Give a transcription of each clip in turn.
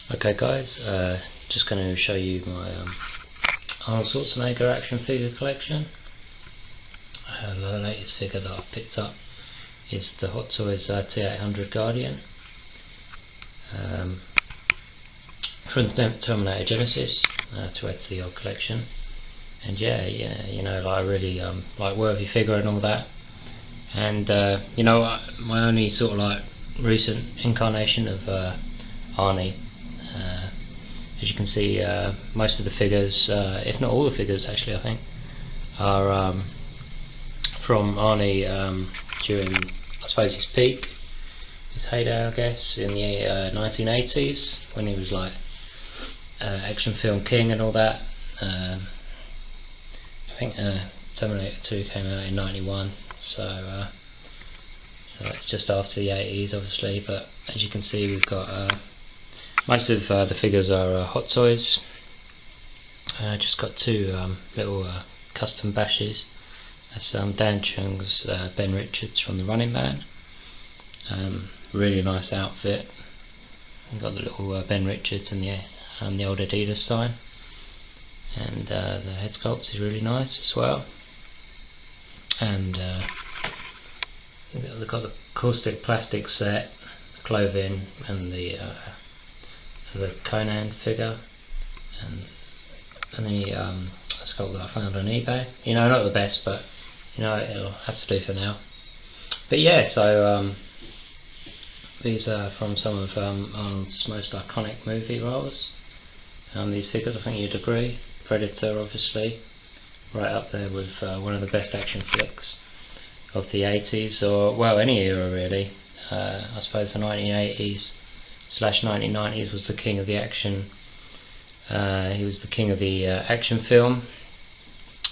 Okay guys, just going to show you my Arnold Schwarzenegger action figure collection. The latest figure that I've picked up is the Hot Toys T800 Guardian from the Terminator Genesis to add to the old collection. And yeah, you know, like, I really like worthy figure and all that. And you know, my only sort of like recent incarnation of Arnie. As you can see, most of the figures, if not all the figures actually, I think, are from Arnie during, I suppose, his peak, his heyday, I guess, in the 1980s, when he was like action film king and all that. I think Terminator 2 came out in '91, so it's just after the 80s, obviously. But as you can see, we've got most of the figures are Hot Toys. Just got two little custom bashes. That's Dan Chung's Ben Richards from The Running Man. Really nice outfit. We've got the little Ben Richards and the old Adidas sign. And the head sculpt is really nice as well. And they've got the caustic plastic set, the clothing, and the for the Conan figure, and the sculpt that I found on eBay. You know, not the best, but you know, it'll have to do for now. But yeah, so these are from some of Arnold's most iconic movie roles. These figures, I think you'd agree. Predator, obviously, right up there with one of the best action flicks of the 80s, or well, any era really. I suppose the 1980s/1990s was the king of the action. He was the king of the action film,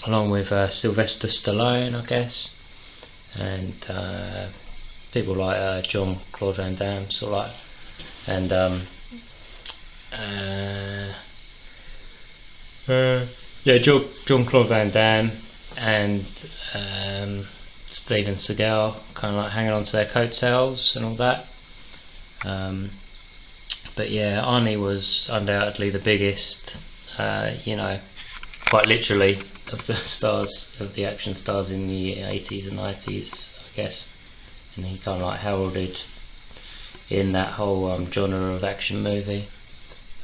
along with Sylvester Stallone, I guess, and people like Jean-Claude Van Damme, sort of like, and yeah, Jean-Claude Van Damme and Steven Seagal, kind of like hanging on to their coattails and all that. But yeah, Arnie was undoubtedly the biggest, you know, quite literally, of the stars, of the action stars in the 80s and 90s, I guess. And he kind of like heralded in that whole genre of action movie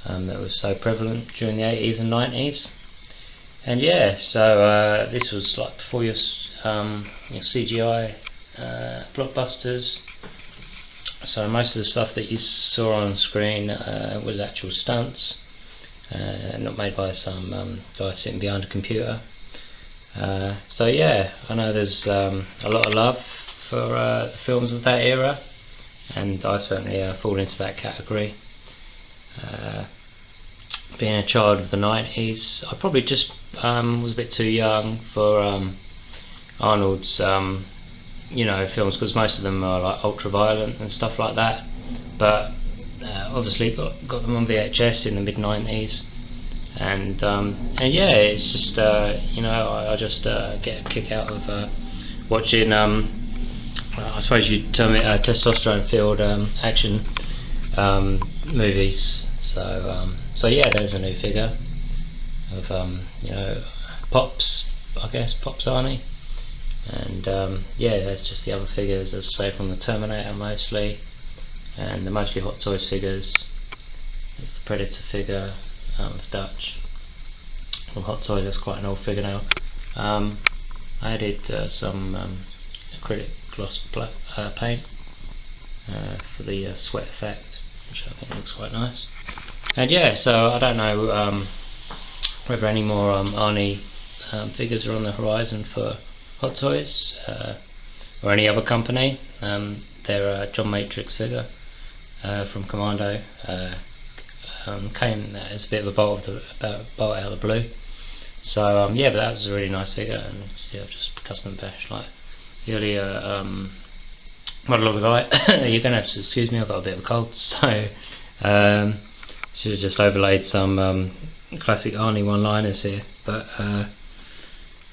that was so prevalent during the 80s and 90s. And yeah, so this was like before your CGI blockbusters. So most of the stuff that you saw on screen was actual stunts, not made by some guy sitting behind a computer. So yeah, I know there's a lot of love for the films of that era, and I certainly fall into that category. Being a child of the 90s, I probably just was a bit too young for Arnold's you know, films, because most of them are like ultra violent and stuff like that. But obviously got them on VHS in the mid 90s, and yeah, it's just you know, I just get a kick out of watching I suppose you'd term it testosterone filled action movies. So yeah, there's a new figure of you know, Pops, I guess, Pops Arnie. And yeah, there's just the other figures, as I say, from the Terminator mostly, and the mostly Hot Toys figures. There's the Predator figure of Dutch from Hot Toys. That's quite an old figure now. I added some acrylic gloss paint for the sweat effect, which I think looks quite nice. And yeah, so I don't know whether any more Arnie figures are on the horizon for Hot Toys or any other company. Their John Matrix figure from Commando came as a bit of a bolt out of the blue. So yeah, but that was a really nice figure, and yeah, just custom bash like the earlier model of the guy. You're gonna have to excuse me, I've got a bit of a cold, so should have just overlaid some classic Arnie one-liners here, but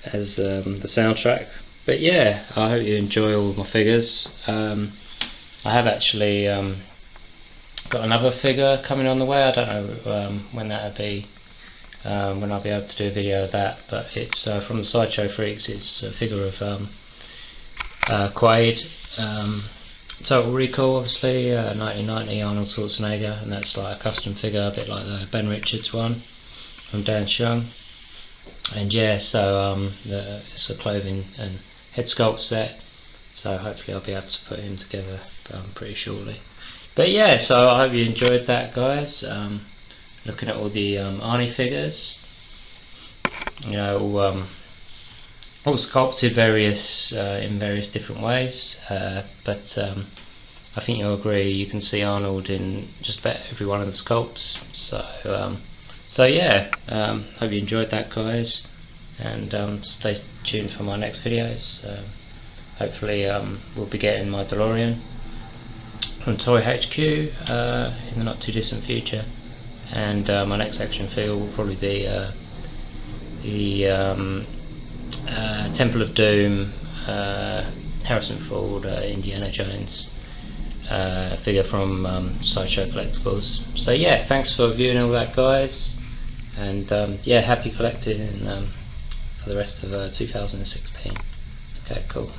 as the soundtrack. But yeah, I hope you enjoy all of my figures. I have actually got another figure coming on the way. I don't know when that'll be, when I'll be able to do a video of that, but it's from the Sideshow Freaks. It's a figure of Quaid, Total Recall, obviously, 1990 Arnold Schwarzenegger, and that's like a custom figure, a bit like the Ben Richards one from Dan Chung. And yeah, so it's a clothing and head sculpt set, so hopefully I'll be able to put him together pretty shortly. But yeah, so I hope you enjoyed that, guys. Looking at all the Arnie figures, you know, all sculpted in various different ways, but I think you'll agree you can see Arnold in just about every one of the sculpts. So yeah, hope you enjoyed that, guys, and stay tuned for my next videos. Hopefully we'll be getting my DeLorean from Toy HQ in the not too distant future, and my next action figure will probably be the Temple of Doom, Harrison Ford, Indiana Jones figure from Sideshow Collectibles. So yeah, thanks for viewing all that, guys, and yeah, happy collecting for the rest of 2016. Okay, cool.